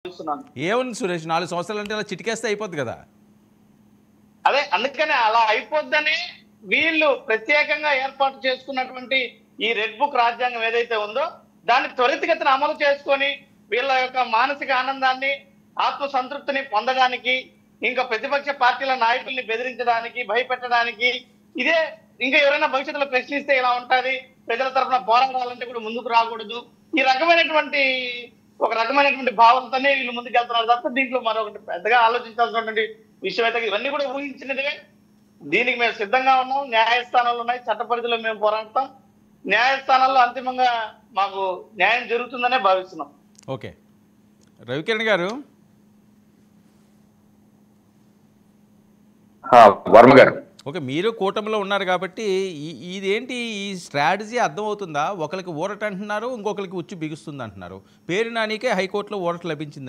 భావిస్తున్నాను. ఏముంది సురేష్, 4 సంవత్సరాలు అంటే అలా చిటికేస్తే అయిపోద్ది కదా. అదే అందుకనే అలా అయిపోద్దని వీళ్ళు ప్రత్యేకంగా ఏర్పాటు చేసుకున్నటువంటి ఈ రెడ్ బుక్ రాజ్యాంగం ఏదైతే ఉందో దాన్ని త్వరితగతిన అమలు చేసుకొని వీళ్ళ యొక్క మానసిక ఆనందాన్ని, ఆత్మ సంతృప్తిని పొందడానికి, ఇంకా ప్రతిపక్ష పార్టీల నాయకుల్ని బెదిరించడానికి, భయపెట్టడానికి, ఇదే ఇంకా ఎవరైనా భవిష్యత్తులో ప్రశ్నిస్తే ఇలా ఉంటది, ప్రజల తరఫున పోరాడాలంటే కూడా ముందుకు రాకూడదు, ఈ రకమైనటువంటి ఒక రకమైనటువంటి భావంతోనే వీళ్ళు ముందుకు వెళ్తున్నారు తప్ప దీంట్లో మరొకటి పెద్దగా ఆలోచించాల్సినటువంటి విషయం అయితే ఇవన్నీ కూడా ఊహించినదే. దీనికి మేము సిద్ధంగా ఉన్నాం. న్యాయస్థానాలు ఉన్నాయి, చట్ట పరిధిలో మేము పోరాడతాం. న్యాయస్థానాల్లో అంతిమంగా మాకు న్యాయం జరుగుతుందనే భావిస్తున్నాం. ఓకే, రవికిరణ్ గారు. వర్మ గారు, ఓకే, మీరు కూటమిలో ఉన్నారు కాబట్టి ఇదేంటి ఈ స్ట్రాటజీ అర్థమవుతుందా? ఒకరికి ఊరట అంటున్నారు, ఇంకొకరికి ఉచ్చు బిగుస్తుంది అంటున్నారు. పేరు నానికే హైకోర్టులో ఊరట లభించింది.